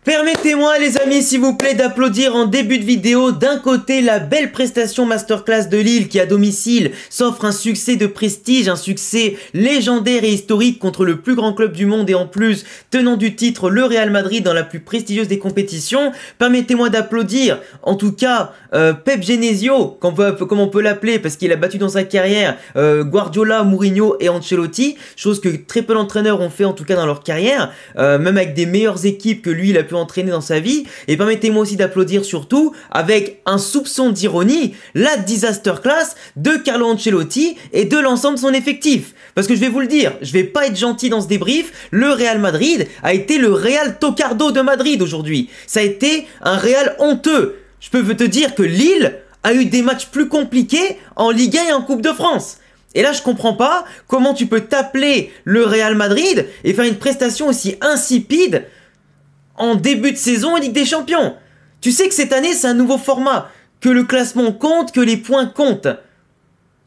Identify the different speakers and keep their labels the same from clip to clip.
Speaker 1: Permettez-moi les amis s'il vous plaît d'applaudir en début de vidéo d'un côté la belle prestation masterclass de Lille qui à domicile s'offre un succès de prestige, un succès légendaire et historique contre le plus grand club du monde et en plus tenant du titre le Real Madrid dans la plus prestigieuse des compétitions. Permettez-moi d'applaudir en tout cas Pep Genesio, comme on peut l'appeler parce qu'il a battu dans sa carrière Guardiola, Mourinho et Ancelotti, chose que très peu d'entraîneurs ont fait en tout cas dans leur carrière, même avec des meilleures équipes que lui il a pu entraîner dans sa vie. Et permettez-moi aussi d'applaudir surtout avec un soupçon d'ironie la disaster class de Carlo Ancelotti et de l'ensemble de son effectif, parce que je vais vous le dire, je vais pas être gentil dans ce débrief, le Real Madrid a été le Real Tocardo de Madrid aujourd'hui, ça a été un Real honteux. Je peux te dire que Lille a eu des matchs plus compliqués en Ligue 1 et en Coupe de France. Et là, je comprends pas comment tu peux t'appeler le Real Madrid et faire une prestation aussi insipide en début de saison en Ligue des Champions. Tu sais que cette année, c'est un nouveau format, que le classement compte, que les points comptent.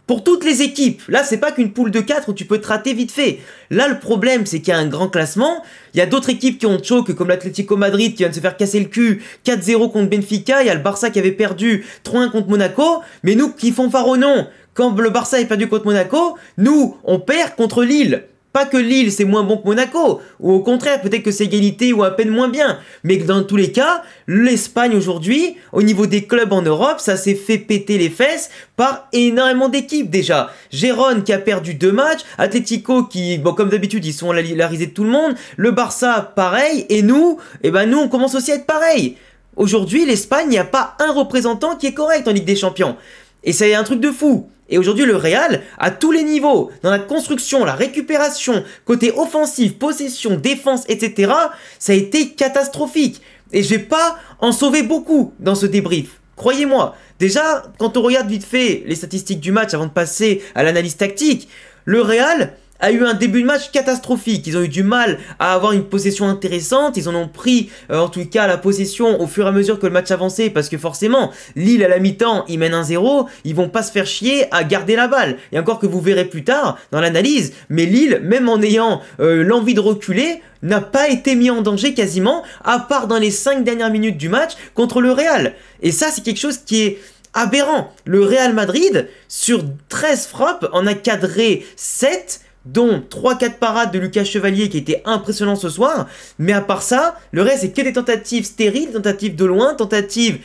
Speaker 1: Pour toutes les équipes. Là, c'est pas qu'une poule de 4 où tu peux te rater vite fait. Là, le problème, c'est qu'il y a un grand classement. Il y a d'autres équipes qui ont choke, comme l'Atlético Madrid qui vient de se faire casser le cul 4-0 contre Benfica. Il y a le Barça qui avait perdu 3-1 contre Monaco. Mais nous qui fanfaronnons, quand le Barça est perdu contre Monaco, nous, on perd contre Lille. Pas que Lille c'est moins bon que Monaco, ou au contraire peut-être que c'est égalité ou à peine moins bien, mais que dans tous les cas, l'Espagne aujourd'hui, au niveau des clubs en Europe, ça s'est fait péter les fesses par énormément d'équipes déjà. Gérone qui a perdu 2 matchs, Atlético qui, bon comme d'habitude ils sont la risée de tout le monde, le Barça pareil, et nous, nous on commence aussi à être pareil. Aujourd'hui l'Espagne, il n'y a pas un représentant qui est correct en Ligue des Champions, et c'est un truc de fou. Et aujourd'hui, le Real, à tous les niveaux, dans la construction, la récupération, côté offensif, possession, défense, etc., ça a été catastrophique. Et je vais pas en sauver beaucoup dans ce débrief. Croyez-moi. Déjà, quand on regarde vite fait les statistiques du match avant de passer à l'analyse tactique, le Real a eu un début de match catastrophique. Ils ont eu du mal à avoir une possession intéressante. Ils en ont pris, en tout cas, la possession au fur et à mesure que le match avançait. Parce que forcément, Lille à la mi-temps, ils mènent 1-0. Ils vont pas se faire chier à garder la balle. Et encore que vous verrez plus tard dans l'analyse. Mais Lille, même en ayant l'envie de reculer, n'a pas été mis en danger quasiment, à part dans les 5 dernières minutes du match contre le Real. Et ça, c'est quelque chose qui est aberrant. Le Real Madrid, sur 13 frappes, en a cadré 7, dont 3-4 parades de Lucas Chevalier qui était impressionnant ce soir, mais à part ça, le reste c'est que des tentatives stériles, tentatives de loin, tentatives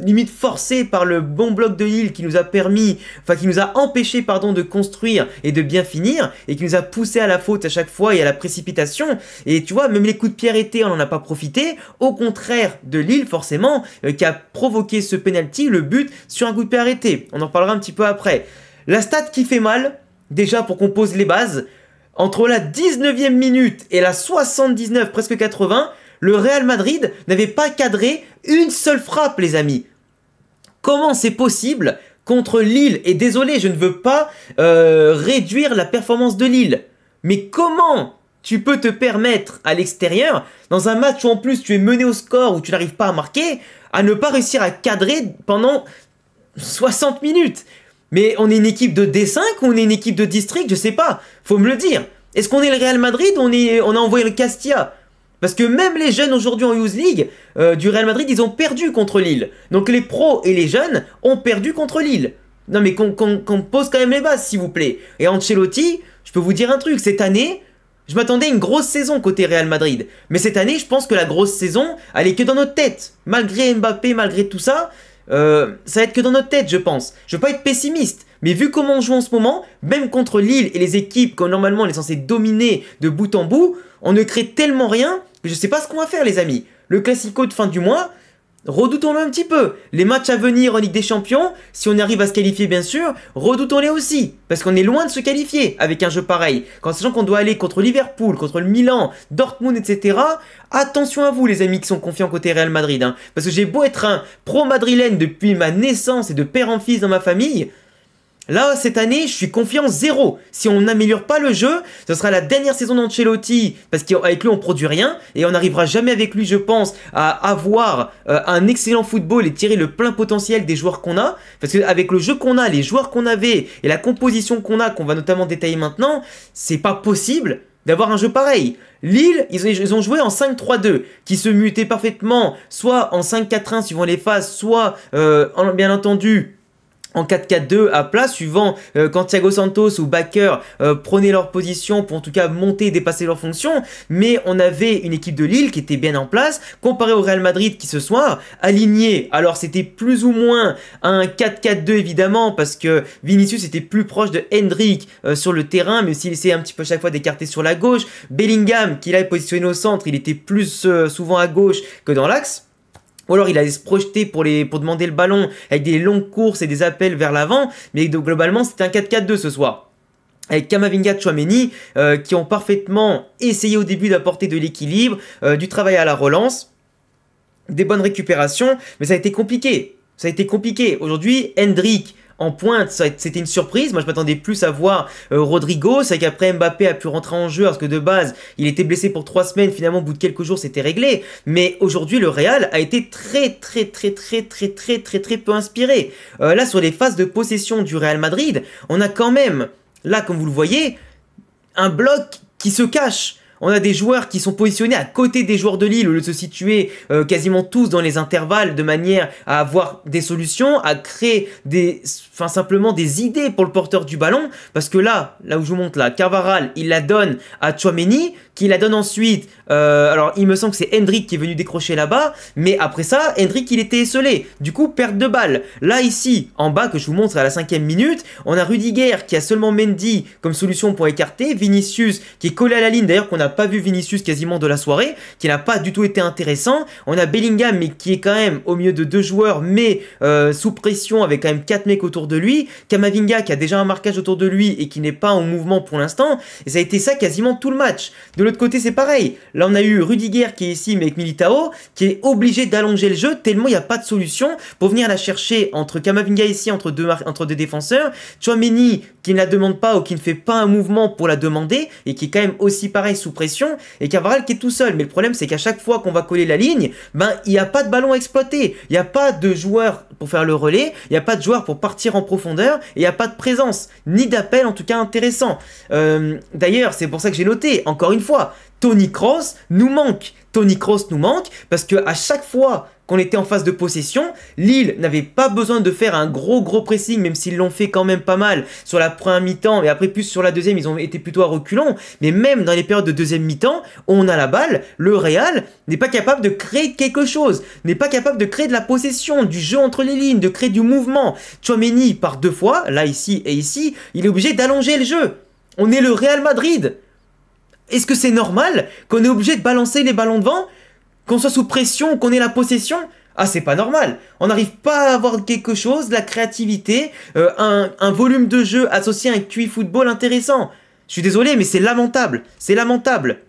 Speaker 1: limite forcées par le bon bloc de Lille qui nous a permis, enfin qui nous a empêché pardon de construire et de bien finir, et qui nous a poussé à la faute à chaque fois et à la précipitation. Et tu vois, même les coups de pied arrêtés on n'en a pas profité, au contraire de Lille forcément, qui a provoqué ce penalty, le but sur un coup de pied arrêté. On en parlera un petit peu après. La stat qui fait mal, déjà pour qu'on pose les bases, entre la 19e minute et la 79, presque 80, le Real Madrid n'avait pas cadré une seule frappe les amis. Comment c'est possible contre Lille? Et désolé, je ne veux pas réduire la performance de Lille, mais comment tu peux te permettre à l'extérieur, dans un match où en plus tu es mené au score, où tu n'arrives pas à marquer, à ne pas réussir à cadrer pendant 60 minutes? Mais on est une équipe de D5 ou on est une équipe de district? Je sais pas, faut me le dire. Est-ce qu'on est le Real Madrid ou on a envoyé le Castilla? Parce que même les jeunes aujourd'hui en Youth League du Real Madrid, ils ont perdu contre Lille. Donc les pros et les jeunes ont perdu contre Lille. Non mais qu'on pose quand même les bases s'il vous plaît. Et Ancelotti, je peux vous dire un truc, cette année, je m'attendais à une grosse saison côté Real Madrid. Mais cette année, je pense que la grosse saison, elle est que dans notre tête. Malgré Mbappé, malgré tout ça, ça va être que dans notre tête je pense. Je veux pas être pessimiste, mais vu comment on joue en ce moment, même contre Lille et les équipes que normalement on est censé dominer de bout en bout, on ne crée tellement rien que je sais pas ce qu'on va faire les amis. Le classico de fin du mois, redoutons-le un petit peu. Les matchs à venir en Ligue des Champions, si on arrive à se qualifier bien sûr, redoutons-les aussi. Parce qu'on est loin de se qualifier avec un jeu pareil. Quand sachant qu'on doit aller contre Liverpool, contre le Milan, Dortmund, etc. Attention à vous les amis qui sont confiants côté Real Madrid. Hein. Parce que j'ai beau être un pro-madrilène depuis ma naissance et de père en fils dans ma famille, là, cette année, je suis confiant 0. Si on n'améliore pas le jeu, ce sera la dernière saison d'Ancelotti, parce qu'avec lui, on produit rien, et on n'arrivera jamais avec lui, je pense, à avoir un excellent football et tirer le plein potentiel des joueurs qu'on a, parce qu'avec le jeu qu'on a, les joueurs qu'on avait, et la composition qu'on a, qu'on va notamment détailler maintenant, c'est pas possible d'avoir un jeu pareil. Lille, ils ont joué en 5-3-2, qui se mutait parfaitement, soit en 5-4-1 suivant les phases, soit, bien entendu, en 4-4-2 à plat, suivant quand Thiago Santos ou Bakker prenaient leur position pour en tout cas monter et dépasser leurs fonctions. Mais on avait une équipe de Lille qui était bien en place, comparé au Real Madrid qui ce soir aligné. Alors c'était plus ou moins un 4-4-2 évidemment, parce que Vinicius était plus proche de Hendrick sur le terrain, mais s'il essayait un petit peu chaque fois d'écarter sur la gauche. Bellingham, qui là est positionné au centre, il était plus souvent à gauche que dans l'axe. Ou alors il allait se projeter pour demander le ballon avec des longues courses et des appels vers l'avant. Mais globalement, c'était un 4-4-2 ce soir. Avec Camavinga, Tchouaméni, qui ont parfaitement essayé au début d'apporter de l'équilibre, du travail à la relance, des bonnes récupérations. Mais ça a été compliqué. Ça a été compliqué. Aujourd'hui, Hendrick en pointe, c'était une surprise. Moi, je m'attendais plus à voir Rodrigo. C'est qu'après, Mbappé a pu rentrer en jeu parce que de base, il était blessé pour 3 semaines. Finalement, au bout de quelques jours, c'était réglé. Mais aujourd'hui, le Real a été très peu inspiré. Là, sur les phases de possession du Real Madrid, on a quand même, là, comme vous le voyez, un bloc qui se cache. On a des joueurs qui sont positionnés à côté des joueurs de Lille au lieu de se situer quasiment tous dans les intervalles de manière à avoir des solutions, à créer simplement des idées pour le porteur du ballon. Parce que là où je vous montre là, Carvajal, il la donne à Tchouaméni, qui la donne ensuite. Alors il me semble que c'est Hendrick qui est venu décrocher là-bas, mais après ça, Hendrick il était esselé. Du coup, perte de balle. Là ici, en bas que je vous montre à la 5e minute, on a Rudiger qui a seulement Mendy comme solution pour écarter, Vinicius qui est collé à la ligne, d'ailleurs qu'on n'a pas vu Vinicius quasiment de la soirée, qui n'a pas du tout été intéressant. On a Bellingham mais qui est quand même au milieu de 2 joueurs, mais sous pression avec quand même 4 mecs autour de lui. Camavinga qui a déjà un marquage autour de lui et qui n'est pas en mouvement pour l'instant. Et ça a été ça quasiment tout le match. De l'autre côté, c'est pareil. Là, on a eu Rudiger qui est ici, mais avec Militao, qui est obligé d'allonger le jeu tellement il n'y a pas de solution pour venir la chercher entre Camavinga ici, entre deux défenseurs. Tchouaméni qui ne la demande pas ou qui ne fait pas un mouvement pour la demander et qui est quand même aussi pareil sous pression. Et Carvajal qui est tout seul. Mais le problème, c'est qu'à chaque fois qu'on va coller la ligne, il n'y a pas de ballon à exploiter. Il n'y a pas de joueur pour faire le relais. Il n'y a pas de joueur pour partir en profondeur. Et il n'y a pas de présence. Ni d'appel, en tout cas, intéressant. D'ailleurs, c'est pour ça que j'ai noté, encore une fois, Toni Kroos nous manque. Toni Kroos nous manque parce que à chaque fois qu'on était en phase de possession, Lille n'avait pas besoin de faire un gros pressing, même s'ils l'ont fait quand même pas mal sur la première mi-temps, et après plus sur la deuxième, ils ont été plutôt à reculons. Mais même dans les périodes de deuxième mi-temps, où on a la balle, le Real n'est pas capable de créer quelque chose, n'est pas capable de créer de la possession, du jeu entre les lignes, de créer du mouvement. Tchouaméni par 2 fois, là ici et ici, il est obligé d'allonger le jeu. On est le Real Madrid. Est-ce que c'est normal qu'on est obligé de balancer les ballons devant, qu'on soit sous pression, qu'on ait la possession? Ah, c'est pas normal. On n'arrive pas à avoir quelque chose, de la créativité, un volume de jeu associé à un QI football intéressant. Je suis désolé, mais c'est lamentable. C'est lamentable.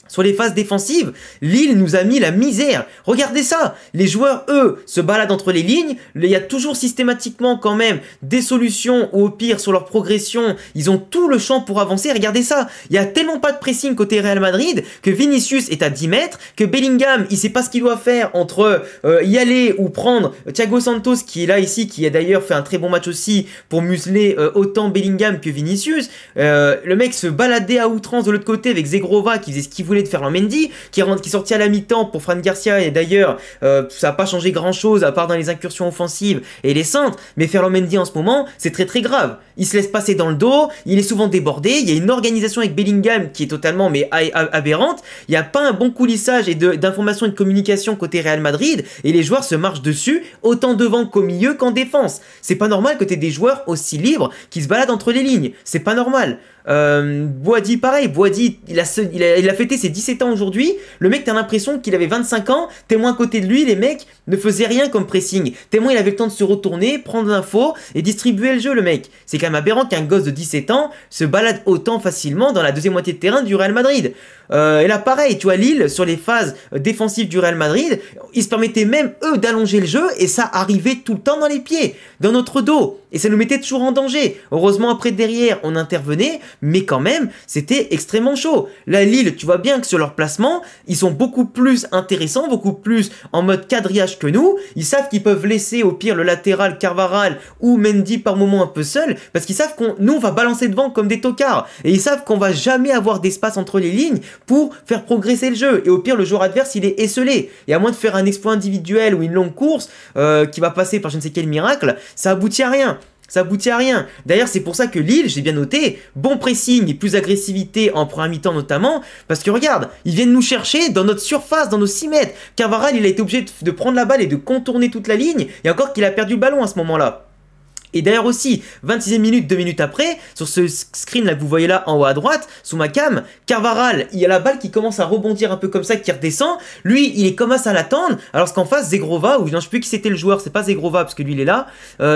Speaker 1: Sur les phases défensives, Lille nous a mis la misère. Regardez ça. Les joueurs, eux, se baladent entre les lignes. Il y a toujours systématiquement quand même des solutions, ou au pire, sur leur progression, ils ont tout le champ pour avancer. Regardez ça. Il n'y a tellement pas de pressing côté Real Madrid que Vinicius est à 10 mètres, que Bellingham, il sait pas ce qu'il doit faire entre y aller ou prendre Thiago Santos, qui est là ici, qui a d'ailleurs fait un très bon match aussi pour museler autant Bellingham que Vinicius. Le mec se baladait à outrance de l'autre côté avec Zegrova qui faisait ce qu'il voulait de Ferland Mendy, qui sortit à la mi-temps pour Fran Garcia, et d'ailleurs ça n'a pas changé grand chose à part dans les incursions offensives et les centres, mais Ferland Mendy en ce moment c'est très grave, il se laisse passer dans le dos, il est souvent débordé, il y a une organisation avec Bellingham qui est totalement aberrante, il n'y a pas un bon coulissage et d'information et de communication côté Real Madrid, et les joueurs se marchent dessus autant devant qu'au milieu qu'en défense. C'est pas normal que tu aies des joueurs aussi libres qui se baladent entre les lignes, c'est pas normal. Boadi pareil, Boadi il a fêté ses 17 ans aujourd'hui, le mec t'as l'impression qu'il avait 25 ans, témoin à côté de lui, les mecs ne faisaient rien comme pressing, témoin il avait le temps de se retourner, prendre l'info et distribuer le jeu. Le mec, c'est quand même aberrant qu'un gosse de 17 ans se balade autant facilement dans la deuxième moitié de terrain du Real Madrid. Et là pareil, tu vois, Lille sur les phases défensives du Real Madrid, ils se permettaient même eux d'allonger le jeu et ça arrivait tout le temps dans les pieds, dans notre dos, et ça nous mettait toujours en danger. Heureusement après derrière on intervenait, mais quand même c'était extrêmement chaud. Là Lille, tu vois bien que sur leur placement, ils sont beaucoup plus intéressants, beaucoup plus en mode quadrillage que nous. Ils savent qu'ils peuvent laisser au pire le latéral Carvajal ou Mendy par moment un peu seul, parce qu'ils savent qu'on nous on va balancer devant comme des tocards, et ils savent qu'on va jamais avoir d'espace entre les lignes pour faire progresser le jeu, et au pire le joueur adverse il est esselé, et à moins de faire un exploit individuel ou une longue course qui va passer par je ne sais quel miracle, ça aboutit à rien. Ça aboutit à rien. D'ailleurs, c'est pour ça que Lille, j'ai bien noté, bon pressing et plus agressivité en première mi-temps notamment, parce que regarde, ils viennent nous chercher dans notre surface, dans nos 6 mètres. Carvajal, il a été obligé de prendre la balle et de contourner toute la ligne, et encore qu'il a perdu le ballon à ce moment-là. Et d'ailleurs aussi, 26e minute, 2 minutes après, sur ce screen là que vous voyez là en haut à droite, sous ma cam, Carvajal, il y a la balle qui commence à rebondir un peu comme ça, qui redescend. Lui, il commence à l'attendre, alors qu'en face, Zegrova, ou je ne sais plus qui c'était le joueur, c'est pas Zegrova parce que lui il est là,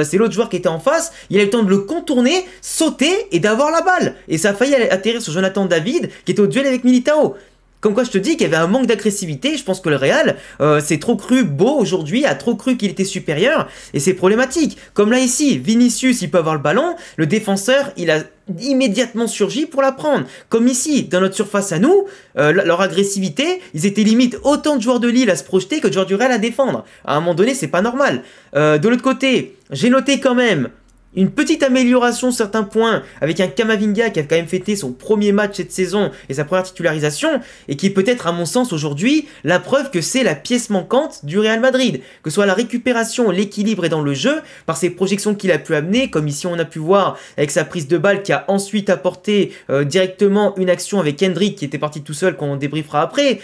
Speaker 1: c'est l'autre joueur qui était en face, il a eu le temps de le contourner, sauter et d'avoir la balle. Et ça a failli atterrir sur Jonathan David, qui était au duel avec Militao. Comme quoi je te dis qu'il y avait un manque d'agressivité, je pense que le Real s'est trop cru beau aujourd'hui, a trop cru qu'il était supérieur, et c'est problématique. Comme là ici, Vinicius il peut avoir le ballon, le défenseur il a immédiatement surgi pour la prendre. Comme ici, dans notre surface à nous, leur agressivité, ils étaient limite autant de joueurs de Lille à se projeter que de joueurs du Real à défendre. À un moment donné, c'est pas normal. De l'autre côté, j'ai noté quand même une petite amélioration sur certains points avec un Camavinga qui a quand même fêté son premier match cette saison et sa première titularisation, et qui est peut-être à mon sens aujourd'hui la preuve que c'est la pièce manquante du Real Madrid, que ce soit la récupération, l'équilibre et dans le jeu, par ses projections qu'il a pu amener, comme ici on a pu voir avec sa prise de balle qui a ensuite apporté directement une action avec Hendrik qui était parti tout seul, qu'on débriefera après,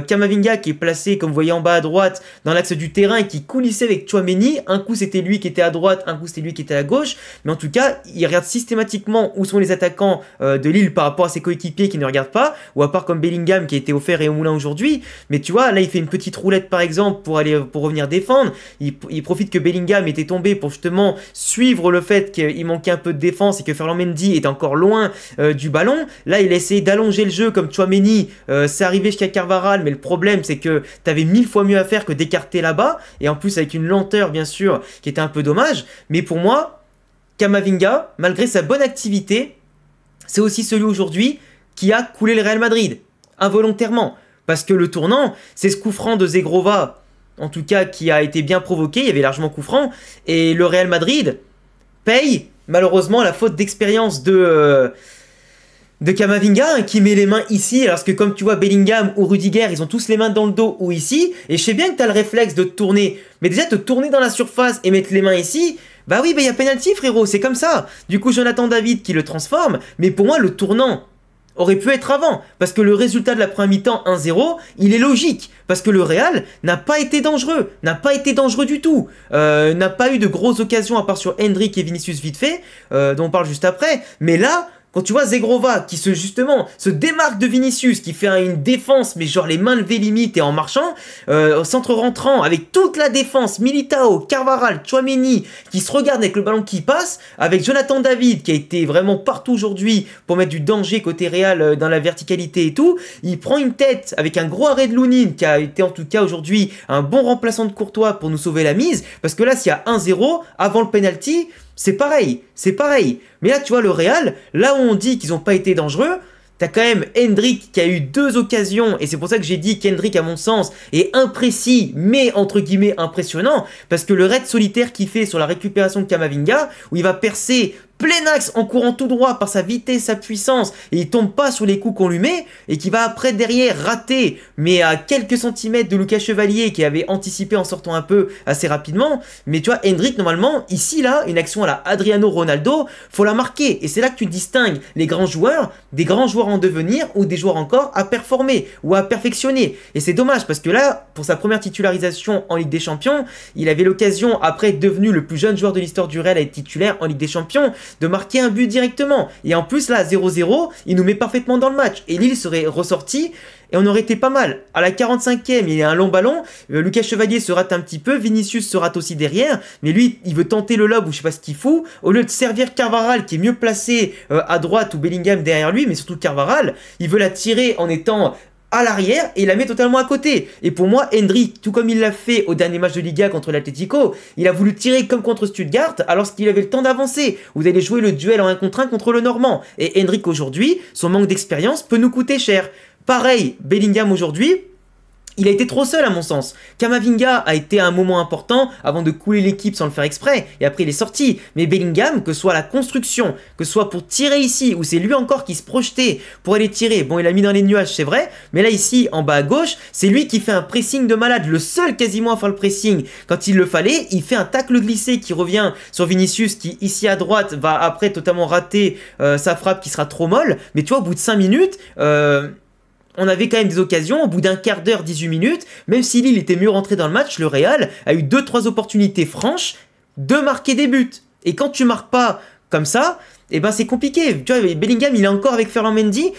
Speaker 1: Camavinga qui est placé comme vous voyez en bas à droite dans l'axe du terrain et qui coulissait avec Tchouaméni, un coup c'était lui qui était à droite, un coup c'était lui qui était à gauche. Mais en tout cas, il regarde systématiquement où sont les attaquants de Lille par rapport à ses coéquipiers qui ne regardent pas, ou à part comme Bellingham qui a été offert et au moulin aujourd'hui. Mais tu vois, là il fait une petite roulette par exemple pour revenir défendre. Il profite que Bellingham était tombé pour justement suivre le fait qu'il manquait un peu de défense et que Ferland Mendy est encore loin du ballon. Là il a essayé d'allonger le jeu comme Tchouaméni, c'est arrivé jusqu'à Carvajal, mais le problème c'est que tu avais 1000 fois mieux à faire que d'écarter là-bas, et en plus avec une lenteur bien sûr qui était un peu dommage. Mais pour moi, Camavinga, malgré sa bonne activité, c'est aussi celui aujourd'hui qui a coulé le Real Madrid, involontairement. Parce que le tournant, c'est ce coup franc de Zegrova, en tout cas qui a été bien provoqué, il y avait largement coup franc, et le Real Madrid paye malheureusement la faute d'expérience de Camavinga, qui met les mains ici, alors que comme tu vois Bellingham ou Rudiger, ils ont tous les mains dans le dos ou ici, et je sais bien que tu as le réflexe de te tourner, mais déjà te tourner dans la surface et mettre les mains ici, bah oui, bah y a penalty frérot, c'est comme ça. Du coup Jonathan David qui le transforme, mais pour moi le tournant aurait pu être avant, parce que le résultat de la première mi-temps 1-0, il est logique, parce que le Real n'a pas été dangereux, du tout, n'a pas eu de grosses occasions à part sur Hendrik et Vinicius vite fait, dont on parle juste après, mais là, quand tu vois Zegrova qui justement se démarque de Vinicius, qui fait une défense, mais genre les mains levées limite et en marchant, au centre rentrant, avec toute la défense, Militao, Carvajal, Tchouaméni, qui se regardent avec le ballon qui passe, avec Jonathan David qui a été vraiment partout aujourd'hui pour mettre du danger côté Real dans la verticalité et tout, il prend une tête avec un gros arrêt de Lounine qui a été en tout cas aujourd'hui un bon remplaçant de Courtois pour nous sauver la mise, parce que là s'il y a 1-0, avant le penalty, c'est pareil. Mais là, tu vois, le Real, là où on dit qu'ils n'ont pas été dangereux, t'as quand même Hendrik qui a eu 2 occasions, et c'est pour ça que j'ai dit qu'Hendrik, à mon sens, est imprécis, mais entre guillemets impressionnant, parce que le raid solitaire qu'il fait sur la récupération de Camavinga, où il va percer plein axe en courant tout droit par sa vitesse, sa puissance, et il tombe pas sur les coups qu'on lui met, et qui va après derrière rater, mais à quelques centimètres de Lucas Chevalier qui avait anticipé en sortant un peu assez rapidement. Mais tu vois, Hendrik, normalement, ici là, une action à la Adriano Ronaldo, faut la marquer, et c'est là que tu distingues les grands joueurs des grands joueurs en devenir, ou des joueurs encore à performer ou à perfectionner. Et c'est dommage parce que là, pour sa première titularisation en Ligue des Champions, il avait l'occasion, après être devenu le plus jeune joueur de l'histoire du Real à être titulaire en Ligue des Champions, de marquer un but directement. Et en plus là, 0-0, il nous met parfaitement dans le match. Et Lille serait ressorti et on aurait été pas mal. À la 45e, il y a un long ballon, Lucas Chevalier se rate un petit peu, Vinicius se rate aussi derrière, mais lui, il veut tenter le lob ou je sais pas ce qu'il fout, au lieu de servir Carvajal qui est mieux placé à droite ou Bellingham derrière lui, mais surtout Carvajal, il veut la tirer en étant à l'arrière et il la met totalement à côté. Et pour moi, Hendrick, tout comme il l'a fait au dernier match de Liga contre l'Atlético, il a voulu tirer comme contre Stuttgart alors qu'il avait le temps d'avancer. Vous allez jouer le duel en 1 contre 1 contre le Normand. Et Hendrick aujourd'hui, son manque d'expérience peut nous coûter cher. Pareil, Bellingham aujourd'hui, il a été trop seul à mon sens. Camavinga a été à un moment important avant de couler l'équipe sans le faire exprès, et après il est sorti. Mais Bellingham, que ce soit la construction, que ce soit pour tirer ici, où c'est lui encore qui se projetait pour aller tirer, bon il a mis dans les nuages c'est vrai, mais là ici en bas à gauche, c'est lui qui fait un pressing de malade, le seul quasiment à faire le pressing. Quand il le fallait, il fait un tacle glissé qui revient sur Vinicius qui ici à droite va après totalement rater sa frappe qui sera trop molle, mais tu vois au bout de 5 minutes... on avait quand même des occasions, au bout d'un quart d'heure, 18 minutes, même si Lille était mieux rentré dans le match, le Real a eu 2-3 opportunités franches de marquer des buts. Et quand tu marques pas comme ça, eh ben c'est compliqué. Tu vois, Bellingham, il est encore avec Ferland Mendy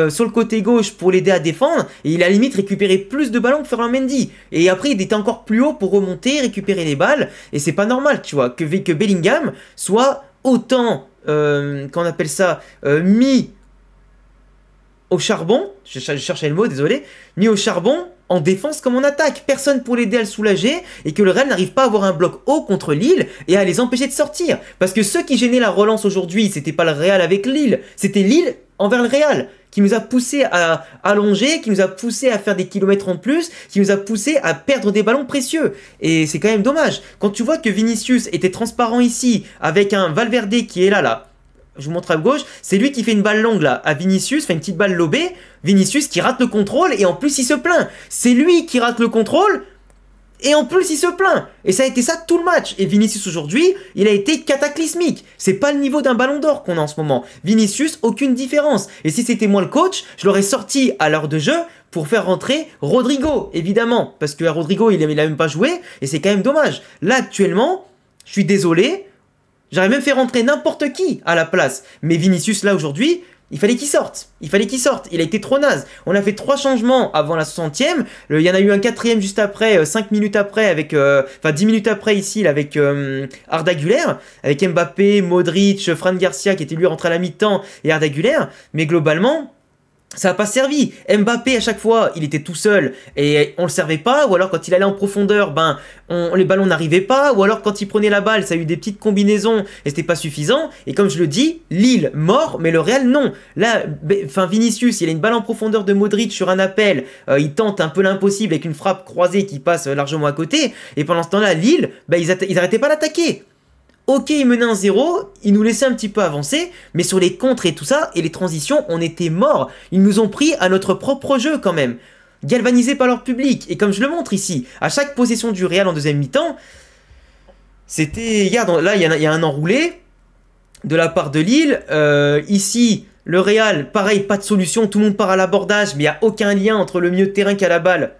Speaker 1: sur le côté gauche pour l'aider à défendre, et il a limite récupéré plus de ballons que Ferland Mendy. Et après, il était encore plus haut pour remonter, récupérer les balles, et c'est pas normal, tu vois, que Bellingham soit autant, qu'on appelle ça, mis au charbon, je cherchais le mot, désolé, mis au charbon en défense comme en attaque. Personne pour l'aider à le soulager et que le Real n'arrive pas à avoir un bloc haut contre Lille et à les empêcher de sortir. Parce que ceux qui gênaient la relance aujourd'hui, c'était pas le Real avec Lille, c'était Lille envers le Real qui nous a poussé à allonger, qui nous a poussé à faire des kilomètres en plus, qui nous a poussé à perdre des ballons précieux. Et c'est quand même dommage. Quand tu vois que Vinicius était transparent ici avec un Valverde qui est là, je vous montre à gauche, c'est lui qui fait une balle longue là à Vinicius, fait une petite balle lobée, Vinicius qui rate le contrôle et en plus il se plaint. C'est lui qui rate le contrôle et en plus il se plaint. Et ça a été ça tout le match. Et Vinicius aujourd'hui, il a été cataclysmique. C'est pas le niveau d'un ballon d'or qu'on a en ce moment. Vinicius, aucune différence. Et si c'était moi le coach, je l'aurais sorti à l'heure de jeu pour faire rentrer Rodrigo, évidemment. Parce que Rodrigo, il a même pas joué et c'est quand même dommage. Là actuellement, je suis désolé, j'aurais même fait rentrer n'importe qui à la place. Mais Vinicius, là, aujourd'hui, il fallait qu'il sorte. Il fallait qu'il sorte. Il a été trop naze. On a fait 3 changements avant la 60e. Il y en a eu un 4e juste après, 5 minutes après, avec, enfin 10 minutes après ici, là, avec Arda Güler, avec Mbappé, Modric, Fran Garcia qui était lui rentré à la mi-temps et Arda Güler. Mais globalement... ça n'a pas servi. Mbappé, à chaque fois, il était tout seul et on le servait pas. Ou alors, quand il allait en profondeur, ben, les ballons n'arrivaient pas. Ou alors, quand il prenait la balle, ça a eu des petites combinaisons et c'était pas suffisant. Et comme je le dis, Lille, mort, mais le Real, non. Là, enfin, Vinicius, il a une balle en profondeur de Modric sur un appel. Il tente un peu l'impossible avec une frappe croisée qui passe largement à côté. Et pendant ce temps-là, Lille, ben, ils arrêtaient pas d'attaquer. Ok, il menait 1-0, il nous laissait un petit peu avancer, mais sur les contres et tout ça, et les transitions, on était morts. Ils nous ont pris à notre propre jeu quand même, galvanisés par leur public. Et comme je le montre ici, à chaque possession du Real en deuxième mi-temps, c'était... Regarde, là, il y a un enroulé de la part de Lille. Ici, le Real, pareil, pas de solution, tout le monde part à l'abordage, mais il n'y a aucun lien entre le milieu de terrain qui a la balle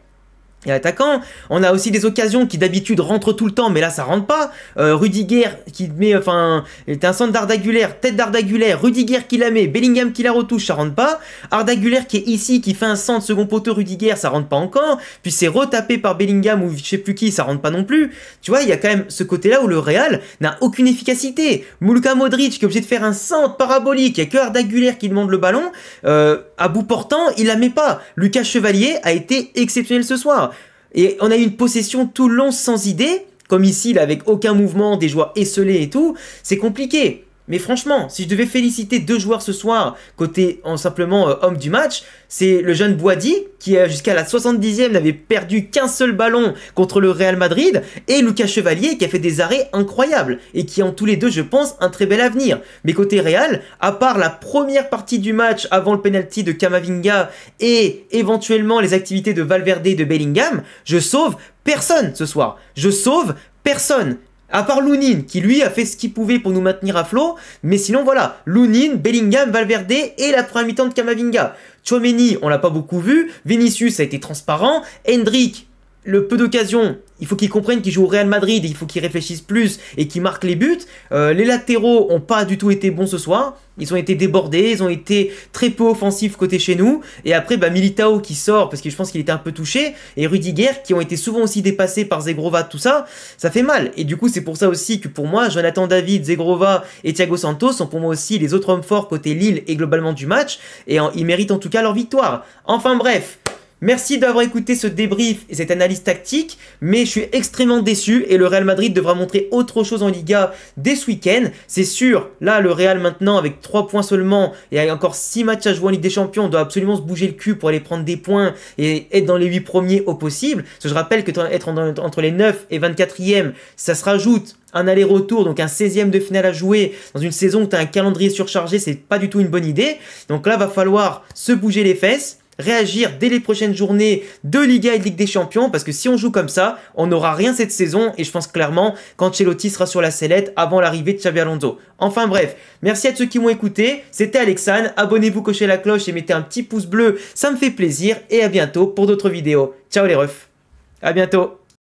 Speaker 1: et l'attaquant. On a aussi des occasions qui d'habitude rentrent tout le temps, mais là ça rentre pas. Rudiger qui met, enfin, c'est un centre d'Arda Güler, tête d'Arda Güler, Rudiger qui la met, Bellingham qui la retouche, ça rentre pas. Arda Güler qui est ici, qui fait un centre second poteau, Rudiger, ça rentre pas encore. Puis c'est retapé par Bellingham ou je sais plus qui, ça rentre pas non plus. Tu vois, il y a quand même ce côté-là où le Real n'a aucune efficacité. Luka Modric qui est obligé de faire un centre parabolique, il y a que Arda Güler qui demande le ballon. À bout portant, il la met pas. Lucas Chevalier a été exceptionnel ce soir. Et on a eu une possession tout le long sans idée, comme ici, là, avec aucun mouvement, des joueurs esselés et tout. C'est compliqué. Mais franchement, si je devais féliciter 2 joueurs ce soir, côté simplement homme du match, c'est le jeune Boadi, qui jusqu'à la 70e n'avait perdu qu'un seul ballon contre le Real Madrid, et Lucas Chevalier qui a fait des arrêts incroyables, et qui ont tous les deux, je pense, un très bel avenir. Mais côté Real, à part la première partie du match avant le penalty de Camavinga, et éventuellement les activités de Valverde et de Bellingham, je sauve personne ce soir. Je sauve personne. À part Lunin, qui lui a fait ce qu'il pouvait pour nous maintenir à flot. Mais sinon, voilà. Lunin, Bellingham, Valverde et la première mi-temps de Camavinga. Tchouaméni, on l'a pas beaucoup vu. Vinicius a été transparent. Hendrick, le peu d'occasions, il faut qu'ils comprennent qu'ils jouent au Real Madrid, et il faut qu'ils réfléchissent plus et qu'ils marquent les buts. Les latéraux ont pas du tout été bons ce soir. Ils ont été débordés, ils ont été très peu offensifs côté chez nous. Et après, Militao qui sort parce que je pense qu'il était un peu touché. Et Rudiger qui ont été souvent aussi dépassés par Zegrova, tout ça, ça fait mal. Et du coup, c'est pour ça aussi que pour moi, Jonathan David, Zegrova et Thiago Santos sont pour moi aussi les autres hommes forts côté Lille et globalement du match. Et ils méritent en tout cas leur victoire. Enfin bref. Merci d'avoir écouté ce débrief et cette analyse tactique, mais je suis extrêmement déçu et le Real Madrid devra montrer autre chose en Liga dès ce week-end. C'est sûr, là le Real maintenant avec 3 points seulement et avec encore 6 matchs à jouer en Ligue des Champions, doit absolument se bouger le cul pour aller prendre des points et être dans les 8 premiers au possible. Parce que je rappelle que être entre les 9 et 24e, ça se rajoute un aller-retour, donc un 16e de finale à jouer dans une saison où tu as un calendrier surchargé, c'est pas du tout une bonne idée. Donc là, va falloir se bouger les fesses, réagir dès les prochaines journées de Liga et de Ligue des Champions, parce que si on joue comme ça, on n'aura rien cette saison, et je pense clairement qu'Ancelotti sera sur la sellette avant l'arrivée de Xabi Alonso. Enfin bref, merci à ceux qui m'ont écouté, c'était Alexandre, abonnez-vous, cochez la cloche et mettez un petit pouce bleu, ça me fait plaisir, et à bientôt pour d'autres vidéos. Ciao les refs, à bientôt.